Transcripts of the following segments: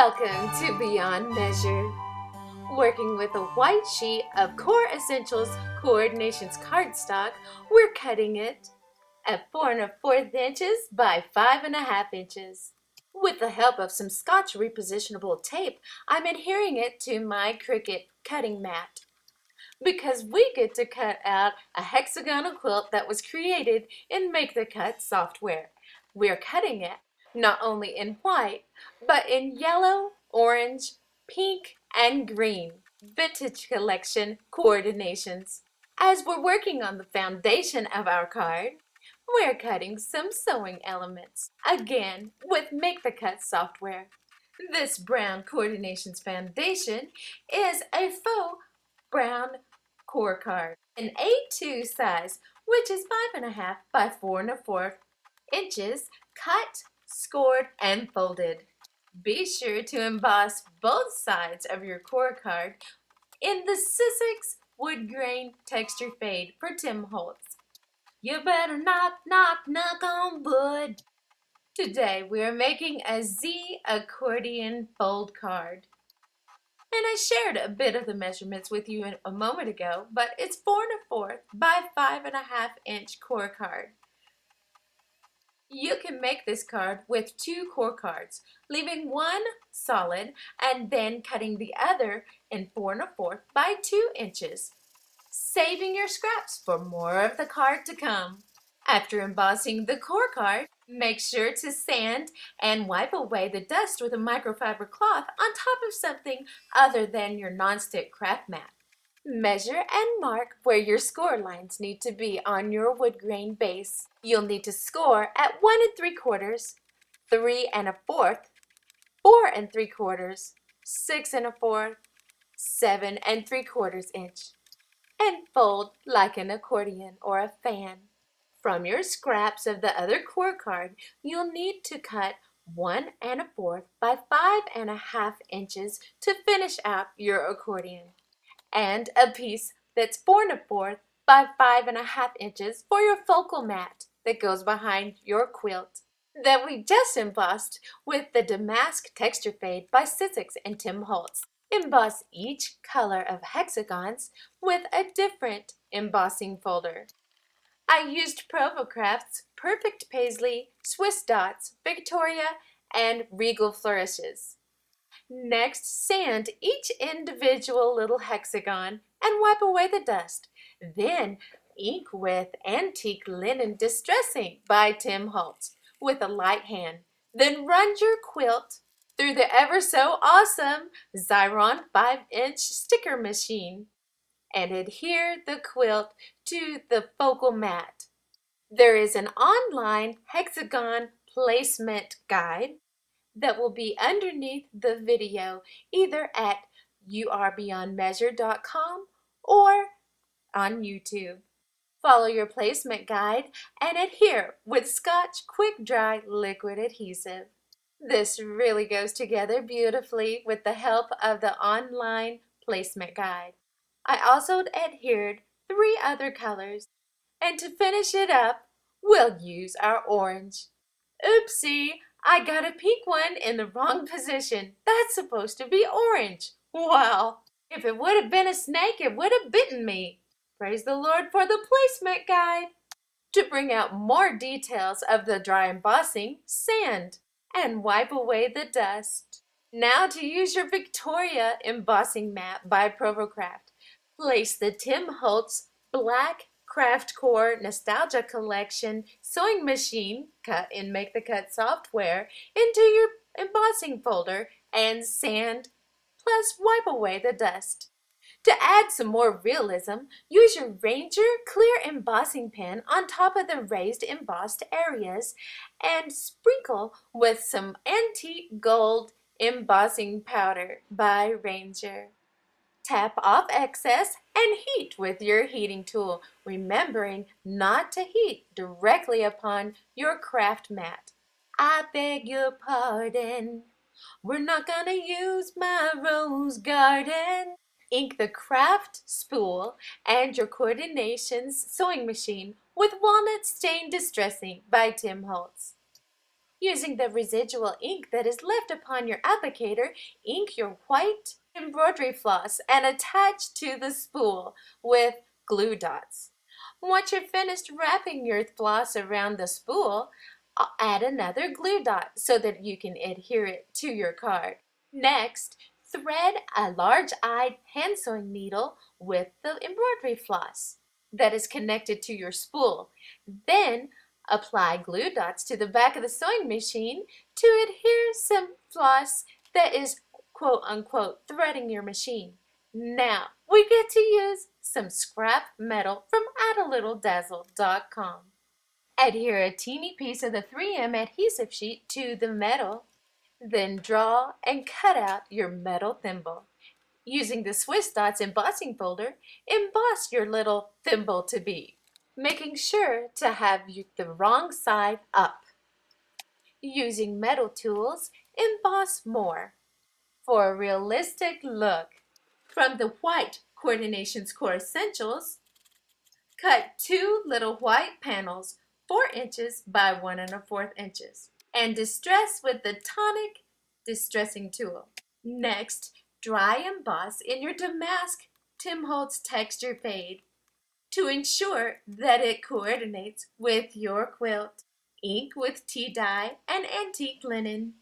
Welcome to Beyond Measure. Working with a white sheet of Core Essentials Coordinations cardstock, we're cutting it at 4 1/4 inches by 5 1/2 inches. With the help of some Scotch repositionable tape, I'm adhering it to my Cricut cutting mat. Because we get to cut out a hexagonal quilt that was created in Make the Cut software. We're cutting it not only in white, but in yellow, orange, pink, and green vintage collection coordinations. As we're working on the foundation of our card, we're cutting some sewing elements, again with Make the Cut software. This brown coordinations foundation is a faux brown core card, an A2 size, which is 5 1/2 by 4 1/4 inches, cut, scored, and folded. Be sure to emboss both sides of your core card in the Sizzix wood grain texture fade for Tim Holtz. You better knock, knock, knock on wood. Today we are making a Z accordion fold card. And I shared a bit of the measurements with you a moment ago, but it's 4 1/4 by 5 1/2 inch core card. You can make this card with 2 core cards, leaving one solid and then cutting the other in 4 1/4 by 2 inches, saving your scraps for more of the card to come. After embossing the core card, make sure to sand and wipe away the dust with a microfiber cloth on top of something other than your nonstick craft mat. Measure and mark where your score lines need to be on your wood grain base. You'll need to score at 1 3/4, 3 1/4, 4 3/4, 6 1/4, 7 3/4 inch, and fold like an accordion or a fan. From your scraps of the other core card, you'll need to cut 1 1/4 by 5 1/2 inches to finish out your accordion, and a piece that's 4 1/4 by 5 1/2 inches for your focal mat that goes behind your quilt that we just embossed with the Damask Texture Fade by Sizzix and Tim Holtz. Emboss each color of hexagons with a different embossing folder. I used Provocraft's Perfect Paisley, Swiss Dots, Victoria, and Regal Flourishes. Next, sand each individual little hexagon and wipe away the dust. Then, ink with Antique Linen Distressing by Tim Holtz with a light hand. Then run your quilt through the ever so awesome Xyron 5-inch sticker machine and adhere the quilt to the focal mat. There is an online hexagon placement guide that will be underneath the video, either at yourbeyondmeasure.com or on YouTube. Follow your placement guide and adhere with Scotch Quick Dry Liquid Adhesive. This really goes together beautifully with the help of the online placement guide. I also adhered 3 other colors, and to finish it up, we'll use our orange. Oopsie! I got a pink one in the wrong position. That's supposed to be orange. Wow! If it would have been a snake, it would have bitten me. Praise the Lord for the placement guide. To bring out more details of the dry embossing, sand and wipe away the dust. Now to use your Victoria embossing mat by Provocraft. Place the Tim Holtz Black Craft Core Nostalgia Collection sewing machine cut in Make the Cut software into your embossing folder and sand, plus wipe away the dust. To add some more realism, use your Ranger clear embossing pen on top of the raised embossed areas and sprinkle with some antique gold embossing powder by Ranger. Tap off excess and heat with your heating tool, remembering not to heat directly upon your craft mat. I beg your pardon, we're not gonna use my rose garden. Ink the craft spool and your coordinations sewing machine with Walnut Stain Distressing by Tim Holtz. Using the residual ink that is left upon your applicator, ink your white embroidery floss and attach to the spool with glue dots. Once you're finished wrapping your floss around the spool, I'll add another glue dot so that you can adhere it to your card. Next, thread a large-eyed hand sewing needle with the embroidery floss that is connected to your spool. Then, apply glue dots to the back of the sewing machine to adhere some floss that is quote-unquote threading your machine. Now, we get to use some scrap metal from addalittledazzle.com. Adhere a teeny piece of the 3M adhesive sheet to the metal, then draw and cut out your metal thimble. Using the Swiss Dots embossing folder, emboss your little thimble to be, making sure to have the wrong side up. Using metal tools, emboss more for a realistic look. From the white Coordinations Core Essentials, cut 2 little white panels 4 inches by 1 1/4 inches and distress with the tonic distressing tool. Next, dry emboss in your damask Tim Holtz texture fade to ensure that it coordinates with your quilt. Ink with tea dye and antique linen.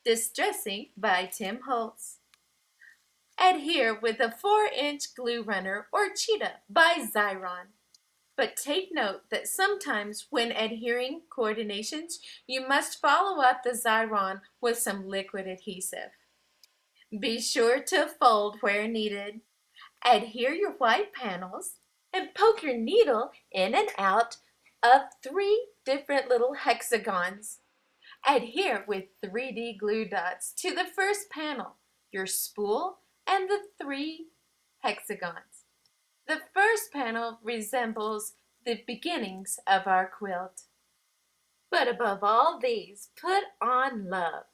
Distressing by Tim Holtz. Adhere with a 4-inch glue runner or cheetah by Xyron. But take note that sometimes when adhering coordinations, you must follow up the Xyron with some liquid adhesive. Be sure to fold where needed. Adhere your white panels and poke your needle in and out of 3 different little hexagons. Adhere with 3D glue dots to the first panel, your spool, and the 3 hexagons. The first panel resembles the beginnings of our quilt. But above all these, put on love.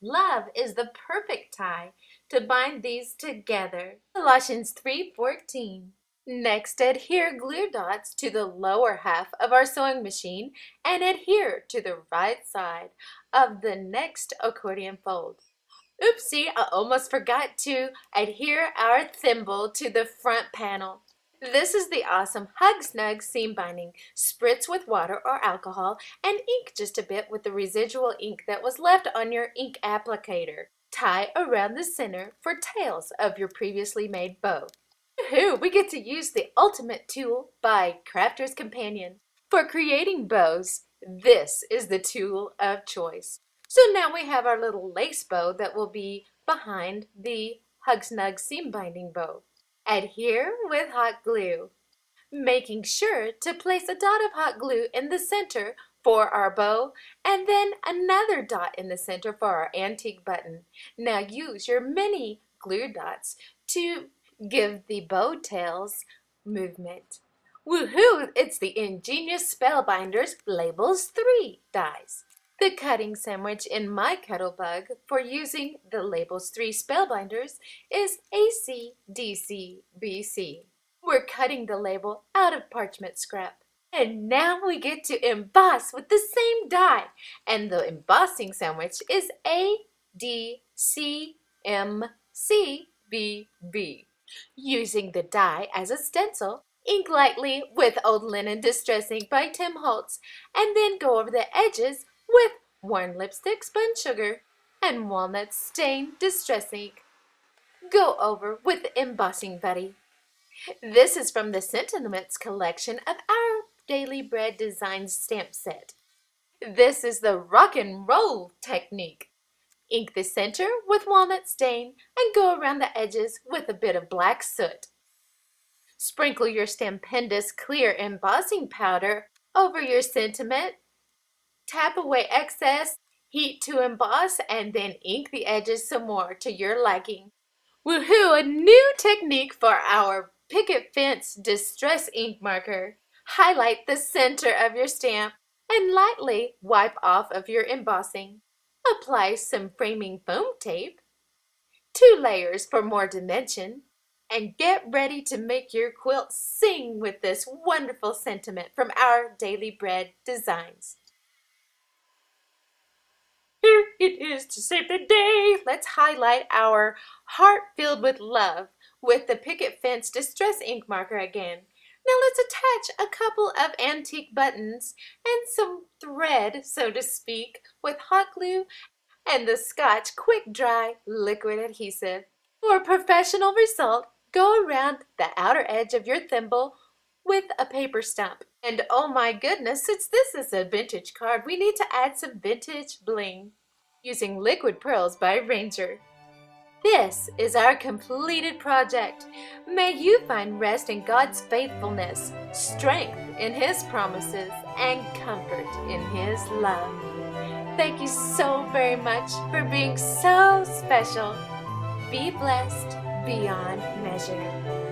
Love is the perfect tie to bind these together. Colossians 3:14. Next, adhere glue dots to the lower half of our sewing machine and adhere to the right side of the next accordion fold. Oopsie, I almost forgot to adhere our thimble to the front panel. This is the awesome Hug Snug seam binding. Spritz with water or alcohol and ink just a bit with the residual ink that was left on your ink applicator. Tie around the center for tails of your previously made bow. Woohoo! We get to use the ultimate tool by Crafter's Companion. For creating bows, this is the tool of choice. So now we have our little lace bow that will be behind the Hug Snug seam binding bow. Adhere with hot glue, making sure to place a dot of hot glue in the center for our bow and then another dot in the center for our antique button. Now use your mini glue dots to give the bow tails movement. Woohoo! It's the ingenious Spellbinders Labels 3 dies. The cutting sandwich in my Kettlebug for using the Labels 3 Spellbinders is ACDCBC. We're cutting the label out of parchment scrap. And now we get to emboss with the same die. And the embossing sandwich is ADCMCBB. Using the die as a stencil, ink lightly with Old Linen Distress Ink by Tim Holtz, and then go over the edges with Worn Lipstick Spun Sugar and Walnut Stain Distress Ink. Go over with the Embossing Buddy. This is from the Sentiments collection of our Daily Bread Design stamp set. This is the Rock and Roll technique. Ink the center with walnut stain and go around the edges with a bit of black soot. Sprinkle your stupendous clear embossing powder over your sentiment. Tap away excess, heat to emboss, and then ink the edges some more to your liking. Woohoo! A new technique for our Picket Fence Distress Ink Marker. Highlight the center of your stamp and lightly wipe off of your embossing. Apply some framing foam tape, 2 layers for more dimension, and get ready to make your quilt sing with this wonderful sentiment from our Daily Bread Designs. Here it is to save the day. Let's highlight our heart filled with love with the picket fence distress ink marker again. Now let's attach a couple of antique buttons and some thread, so to speak, with hot glue and the Scotch Quick Dry liquid adhesive. For a professional result, go around the outer edge of your thimble with a paper stump. And oh my goodness, since this is a vintage card, we need to add some vintage bling using Liquid Pearls by Ranger. This is our completed project. May you find rest in God's faithfulness, strength in His promises, and comfort in His love. Thank you so very much for being so special. Be blessed beyond measure.